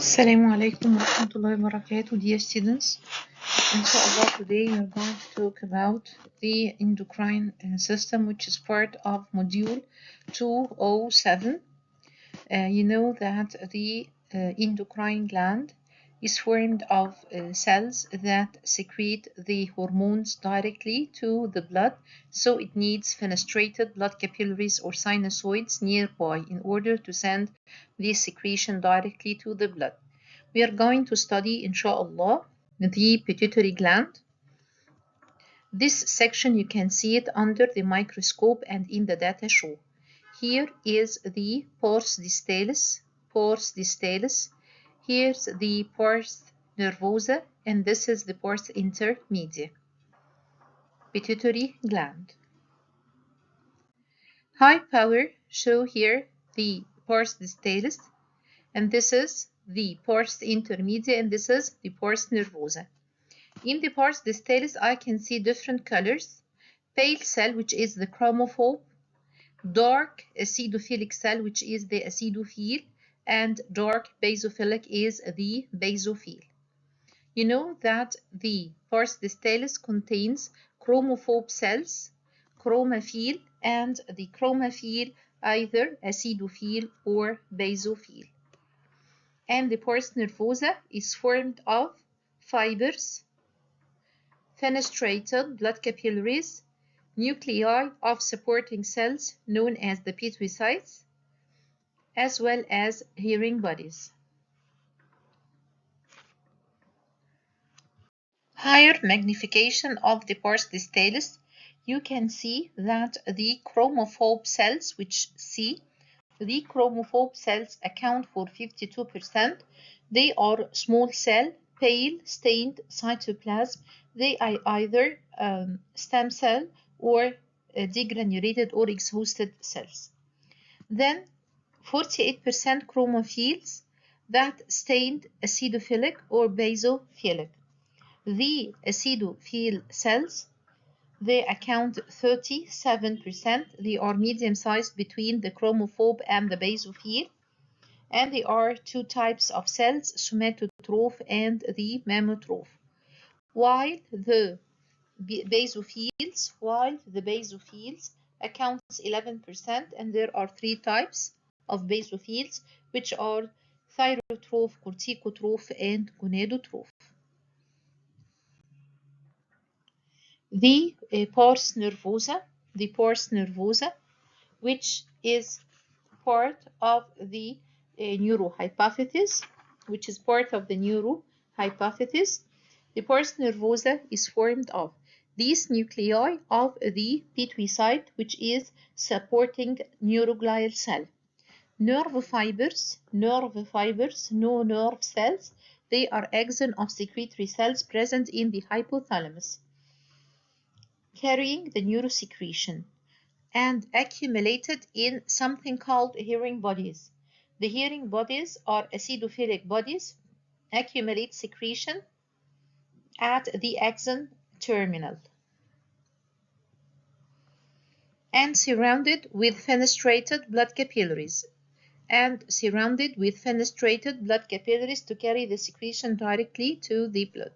Assalamu alaikum wa rahmatullahi wa barakatuh, dear students. Inshallah, today we are going to talk about the endocrine system, which is part of module 207. You know that the endocrine gland is formed of cells that secrete the hormones directly to the blood, so it needs fenestrated blood capillaries or sinusoids nearby in order to send the secretion directly to the blood. We are going to study, inshallah, the pituitary gland. This section you can see it under the microscope and in the data show. Here is the pars distalis, Here's the pars nervosa, and this is the pars intermedia. Pituitary gland. High power show here the pars distalis, and this is the pars intermedia, and this is the pars nervosa. In the pars distalis, I can see different colors. Pale cell, which is the chromophobe, dark acidophilic cell, which is the acidophile, and dark basophilic is the basophile. You know that the pars distalis contains chromophobe cells, chromophile, and the chromophile either acidophile or basophile. And the pars nervosa is formed of fibers, fenestrated blood capillaries, nuclei of supporting cells known as the pituicytes, as well as hearing bodies. Higher magnification of the pars distalis, you can see that the chromophobe cells, the chromophobe cells account for 52%. They are small cell, pale, stained cytoplasm. They are either stem cell or degranulated or exhausted cells. Then 48% chromophiles that stained acidophilic or basophilic. The acidophile cells, they account 37%. They are medium-sized between the chromophobe and the basophile. And there are two types of cells, somatotroph and the mammotroph. While the basophiles accounts 11%, and there are three types of basophiles, which are thyrotroph, corticotroph, and gonadotroph. The pars nervosa, which is part of the neurohypophysis, The pars nervosa is formed of these nuclei of the pituicyte, which is supporting neuroglial cell. Nerve fibers, no nerve cells. They are axon of secretory cells present in the hypothalamus, carrying the neurosecretion and accumulated in something called hearing bodies. The hearing bodies are acidophilic bodies, accumulate secretion at the axon terminal and surrounded with fenestrated blood capillaries to carry the secretion directly to the blood.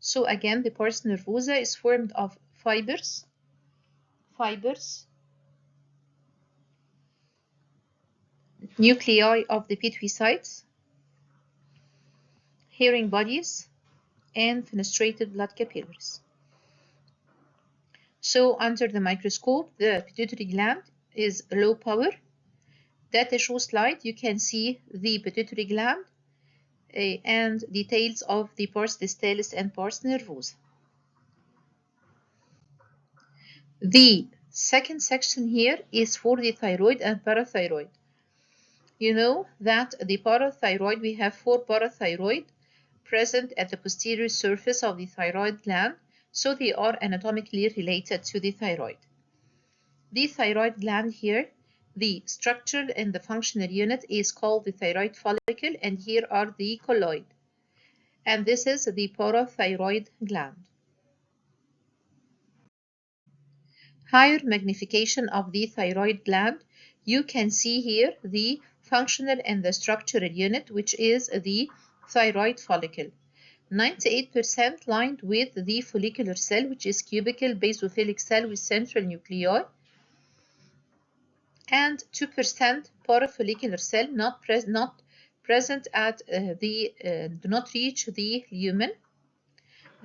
So again, the pars nervosa is formed of fibers, nuclei of the pituicytes, hearing bodies, and fenestrated blood capillaries. So under the microscope, the pituitary gland is low power. Data show slide, you can see the pituitary gland and details of the pars distalis and pars nervosa. The second section here is for the thyroid and parathyroid. You know that the parathyroid, we have 4 parathyroid present at the posterior surface of the thyroid gland, so they are anatomically related to the thyroid. The thyroid gland here, the structural and the functional unit is called the thyroid follicle, and here are the colloid. And this is the parathyroid gland. Higher magnification of the thyroid gland, you can see here the functional and the structural unit, which is the thyroid follicle. 98% lined with the follicular cell, which is cubical basophilic cell with central nuclei, and 2% parafollicular cell not present at do not reach the lumen.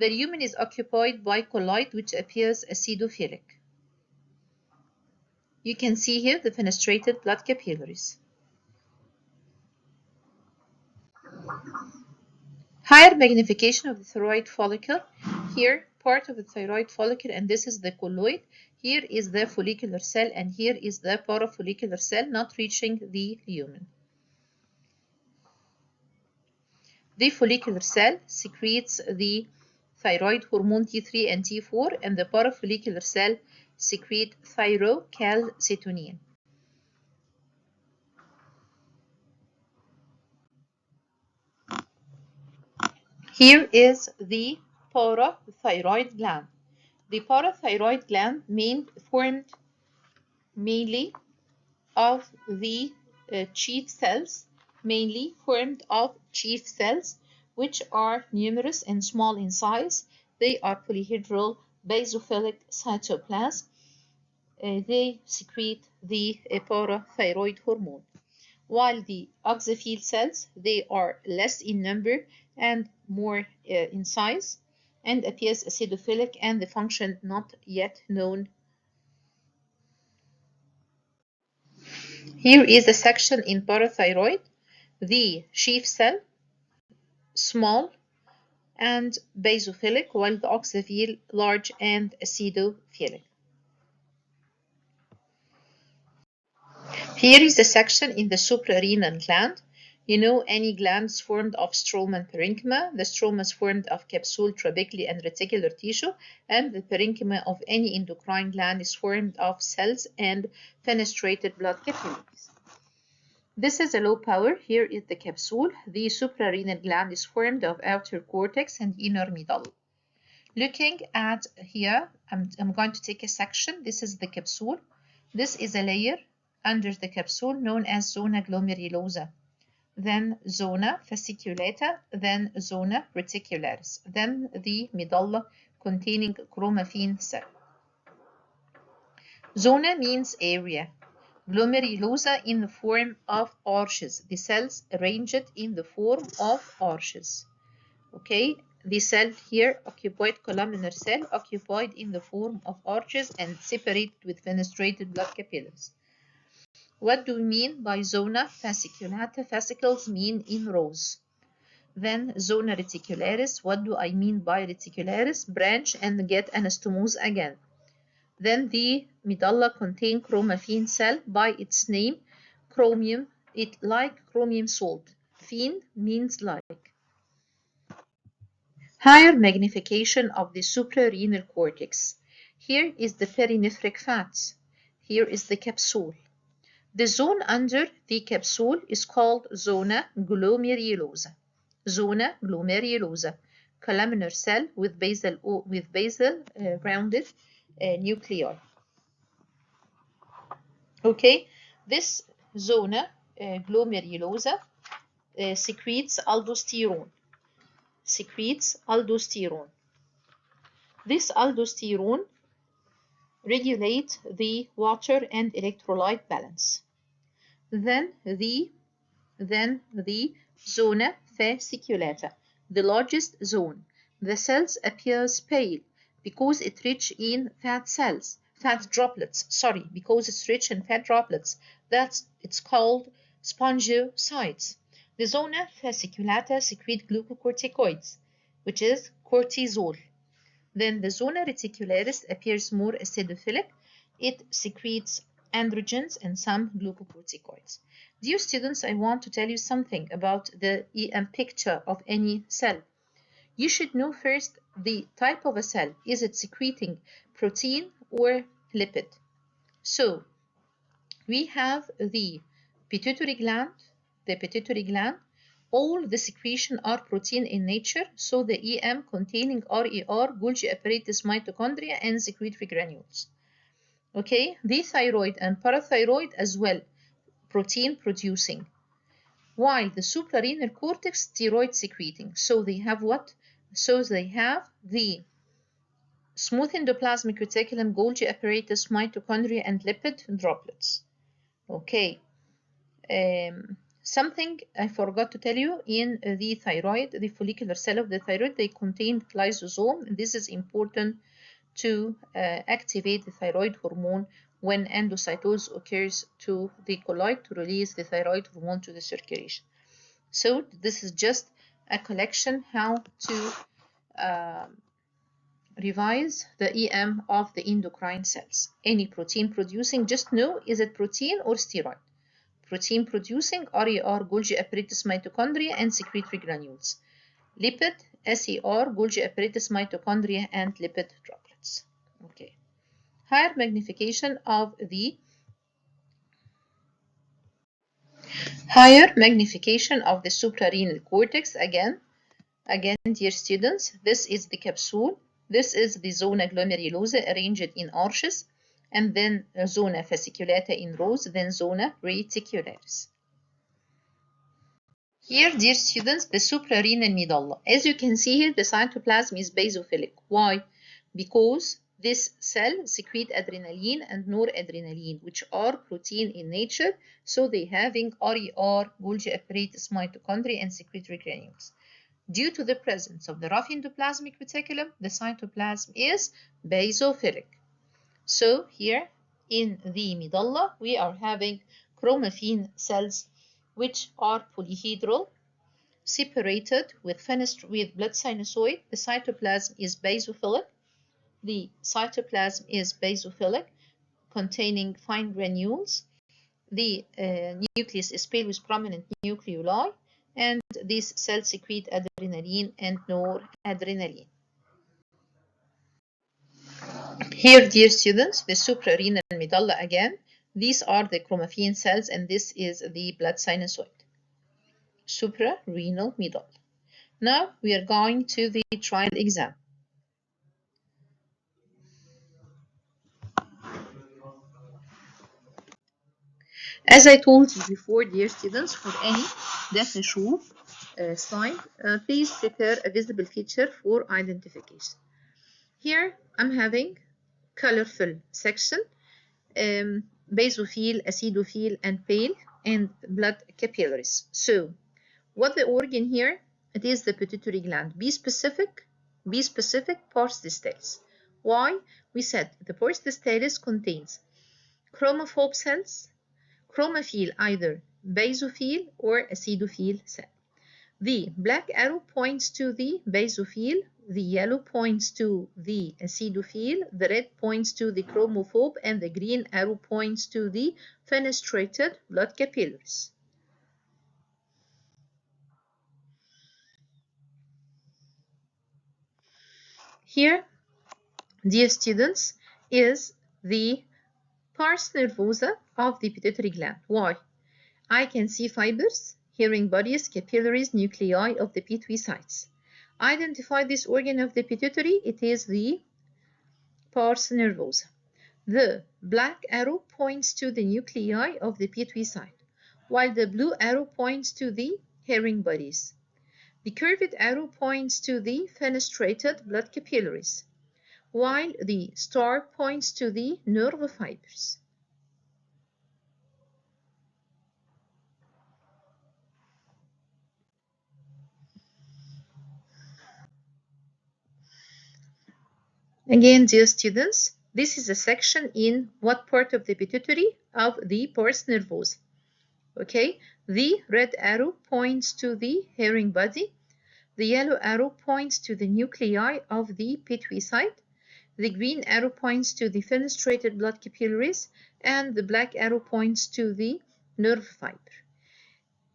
The lumen is occupied by colloid, which appears acidophilic. You can see here the fenestrated blood capillaries. Higher magnification of the thyroid follicle. Here, part of the thyroid follicle, and this is the colloid. Here is the follicular cell, and here is the parafollicular cell not reaching the lumen. The follicular cell secretes the thyroid hormone T3 and T4, and the parafollicular cell secrete thyrocalcitonin. Here is the parathyroid gland. The parathyroid gland formed mainly of the chief cells, which are numerous and small in size. They are polyhedral basophilic cytoplasm. They secrete the parathyroid hormone. While the oxyphil cells, they are less in number and more in size, and appears acidophilic, and the function not yet known. Here is a section in parathyroid. The chief cell, small and basophilic, while the oxyphil large and acidophilic. Here is a section in the suprarenal gland. You know, any gland is formed of stroma and parenchyma. The stroma is formed of capsule, trabeculae, and reticular tissue, and the parenchyma of any endocrine gland is formed of cells and fenestrated blood capillaries. This is a low power. Here is the capsule. The suprarenal gland is formed of outer cortex and inner medulla. Looking at here, I'm going to take a section. This is the capsule. This is a layer under the capsule known as zona glomerulosa, then zona fasciculata, then zona reticularis, then the medulla containing chromaffin cell. Zona means area. Glomerulosa in the form of arches. The cells arranged in the form of arches. Okay, the cell here, occupied columnar cell, occupied in the form of arches and separated with fenestrated blood capillaries. What do we mean by zona fasciculata? Fascicles mean in rows. Then zona reticularis. What do I mean by reticularis? Branch and get anastomose again. Then the medulla contain chromaffin cell by its name. Chromium, it like chromium salt. Phen means like. Higher magnification of the suprarenal cortex. Here is the perinephric fat. Here is the capsule. The zone under the capsule is called zona glomerulosa. Zona glomerulosa, columnar cell with basal rounded nuclei. Okay, this zona glomerulosa secretes aldosterone. This aldosterone regulates the water and electrolyte balance. Then the zona fasciculata, the largest zone. The cells appears pale because it's rich in fat droplets. Because it's rich in fat droplets. It's called spongocytes. The zona fasciculata secrete glucocorticoids, which is cortisol. Then the zona reticularis appears more acidophilic. It secretes androgens and some glucocorticoids. Dear students, I want to tell you something about the EM picture of any cell. You should know first the type of a cell. Is it secreting protein or lipid? So we have the pituitary gland. All the secretion are protein in nature, so the EM containing RER, Golgi apparatus, mitochondria, and secretory granules. Okay, the thyroid and parathyroid as well, protein producing. while the suprarenal cortex steroid secreting. So they have what? So they have the smooth endoplasmic reticulum, Golgi apparatus, mitochondria, and lipid droplets. Okay. Something I forgot to tell you, in the thyroid, the follicular cell of the thyroid, they contain lysosome. This is important to activate the thyroid hormone when endocytosis occurs to the colloid to release the thyroid hormone to the circulation. So this is just a collection how to revise the EM of the endocrine cells. Any protein producing, just know, is it protein or steroid? Protein producing, RER, Golgi apparatus, mitochondria, and secretory granules. Lipid, SER, Golgi apparatus, mitochondria, and lipid droplets. Okay. Higher magnification of the suprarenal cortex. Again, dear students, this is the capsule. This is the zona glomerulosa arranged in arches, and then zona fasciculata in rows, then zona reticularis. Here, dear students, the suprarenal medulla. As you can see here, the cytoplasm is basophilic. Why? Because this cell secrete adrenaline and noradrenaline, which are protein in nature, so they having RER, Golgi apparatus, mitochondria, and secretory granules. Due to the presence of the rough endoplasmic reticulum, the cytoplasm is basophilic. So here in the medulla, we are having chromaffin cells, which are polyhedral, separated with blood sinusoid. The cytoplasm is basophilic. Containing fine granules. The nucleus is pale with prominent nucleoli, and these cells secrete adrenaline and noradrenaline. Here, dear students, the suprarenal medulla again. These are the chromaffin cells, and this is the blood sinusoid. Suprarenal medulla. Now we are going to the trial exam. As I told you before, dear students, for any data show slide, please prepare a visible feature for identification. Here I'm having colorful section, basophil, acidophil, and pale, and blood capillaries. So what the organ here? It is the pituitary gland. Be specific, pars distalis. Why? We said the pars distalis contains chromophobe cells, chromophil, either basophil or acidophil cell. The black arrow points to the basophil, the yellow points to the acidophil, the red points to the chromophobe, and the green arrow points to the fenestrated blood capillaries. Here, dear students, is the pars nervosa of the pituitary gland. Why? I can see fibers, hearing bodies, capillaries, nuclei of the pituitary. Identify this organ of the pituitary. It is the pars nervosa. The black arrow points to the nuclei of the pituitary, while the blue arrow points to the hearing bodies. The curved arrow points to the fenestrated blood capillaries, while the star points to the nerve fibers. Again, dear students, this is a section in what part of the pituitary? Of the pars nervosa. Okay, the red arrow points to the hearing body. The yellow arrow points to the nuclei of the pituitary. The green arrow points to the fenestrated blood capillaries, and the black arrow points to the nerve fiber.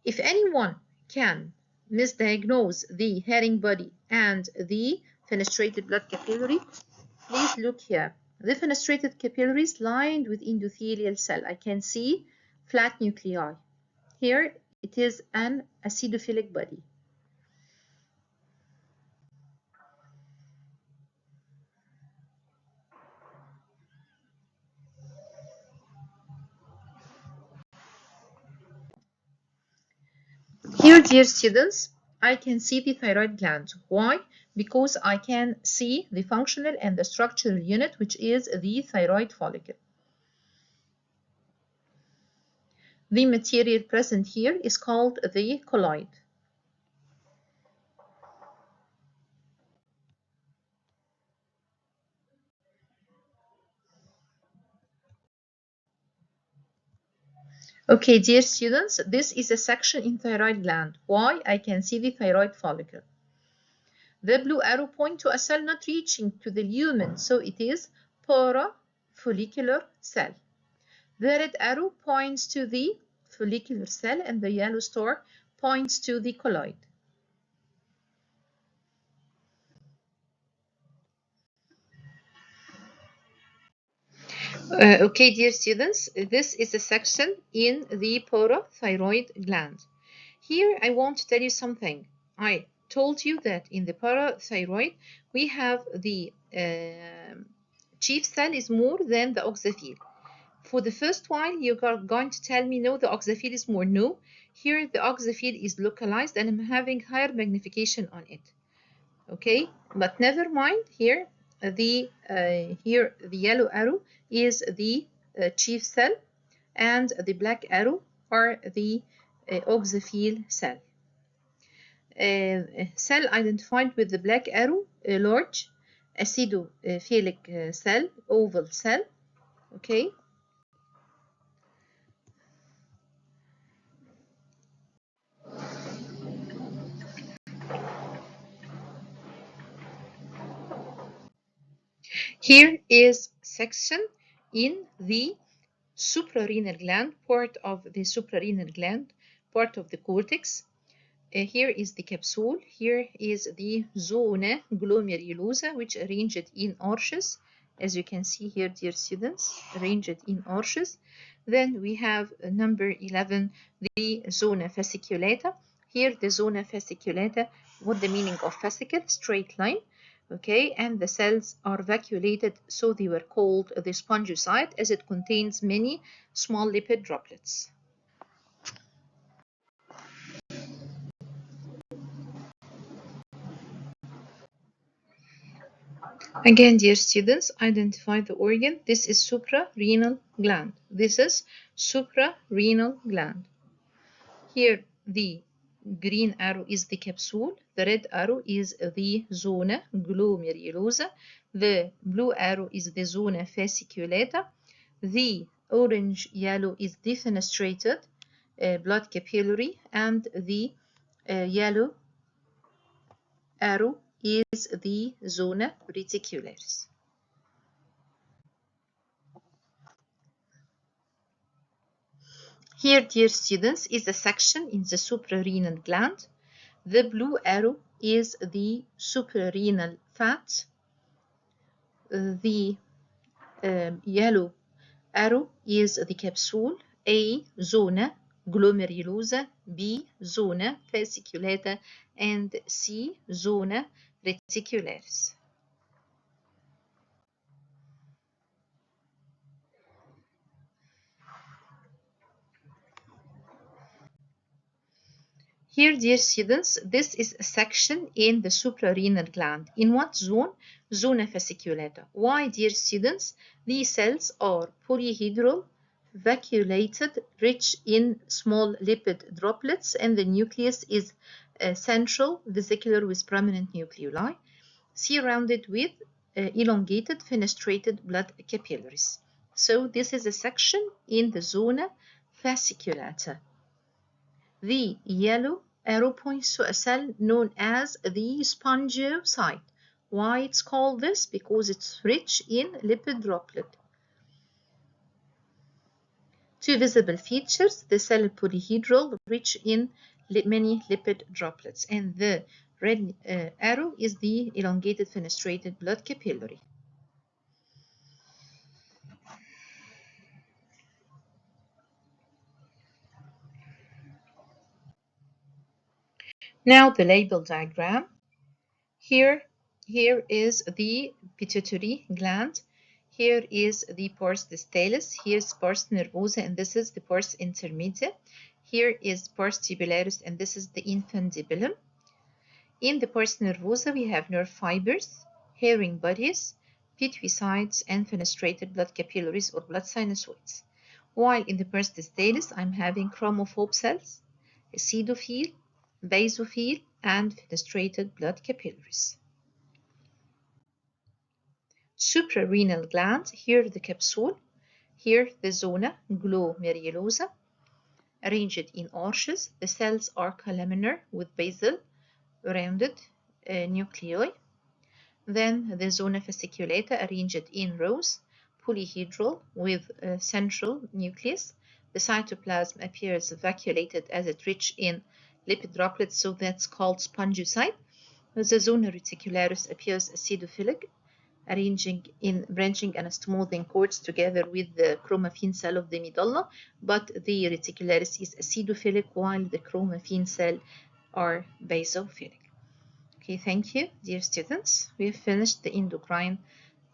If anyone can misdiagnose the hearing body and the fenestrated blood capillary, please look here. The fenestrated capillaries lined with endothelial cell. I can see flat nuclei. Here it is an acidophilic body. dear students, I can see the thyroid gland. Why? Because I can see the functional and the structural unit, which is the thyroid follicle. The material present here is called the colloid. Okay, dear students, this is a section in thyroid gland. Why? I can see the thyroid follicle. The blue arrow points to a cell not reaching to the lumen, so it is parafollicular cell. The red arrow points to the follicular cell and the yellow star points to the colloid. Okay, dear students, this is a section in the parathyroid gland. Here I want to tell you something. I told you that in the parathyroid we have the chief cell is more than the oxaphyll. For the first while you are going to tell me no, the oxaphyll is more. No, here the oxaphyll is localized and I'm having higher magnification on it. Okay, but never mind. Here the yellow arrow is the chief cell and the black arrow are the oxaphyll cell. Cell identified with the black arrow, large acidophilic cell, oval cell. Okay. Here is section in the suprarenal gland, part of the suprarenal gland, part of the cortex. Here is the capsule. Here is the zona glomerulosa, which arranged in arches. As you can see here, dear students, arranged in arches. Then we have number 11, the zona fasciculata. Here, the zona fasciculata, what the meaning of fascicle? Straight line. Okay, and the cells are vacuolated, so they were called the spongocyte, as it contains many small lipid droplets. Again, dear students, identify the organ. This is suprarenal gland. This is suprarenal gland. Here, the green arrow is the capsule. The red arrow is the zona glomerulosa. The blue arrow is the zona fasciculata. The orange yellow is defenestrated blood capillary, and the yellow arrow is the zona reticularis. Here, dear students, is a section in the suprarenal gland. The blue arrow is the suprarenal fat. The yellow arrow is the capsule. A, zona glomerulosa. B, zona fasciculata. And C, zona reticularis. Here, dear students, this is a section in the suprarenal gland. In what zone? Zona fasciculata. Why, dear students? These cells are polyhedral, vacuolated, rich in small lipid droplets, and the nucleus is central, vesicular with prominent nucleoli, surrounded with elongated, fenestrated blood capillaries. So this is a section in the zona fasciculata. The yellow arrow points to a cell known as the spongocyte. Why it's called this? Because it's rich in lipid droplet. Two visible features: the cell polyhedral, rich in many lipid droplets, and the red arrow is the elongated fenestrated blood capillary. Now the label diagram. Here is the pituitary gland. Here is the pars distalis. Here's pars nervosa, and this is the pars intermedia. Here is pars tubularis, and this is the infundibulum. In the pars nervosa, we have nerve fibers, herring bodies, pituitarides, and fenestrated blood capillaries or blood sinusoids. While in the pars distalis, I'm having chromophobe cells, acidophil, basophil, and fenestrated blood capillaries. Suprarenal gland, here the capsule, here the zona glomerulosa, arranged in arches. The cells are columnar with basal rounded nuclei. Then the zona fasciculata arranged in rows, polyhedral with a central nucleus. The cytoplasm appears vacuolated as it rich in lipid droplets, so that's called spongocyte. The zona reticularis appears acidophilic, branching and smoothing cords together with the chromaffin cell of the medulla, but the reticularis is acidophilic while the chromaffin cell are basophilic. Okay, thank you, dear students. We have finished the endocrine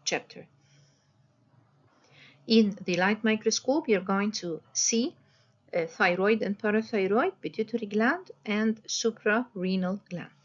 chapter. In the light microscope, you're going to see thyroid and parathyroid, pituitary gland, and suprarenal gland.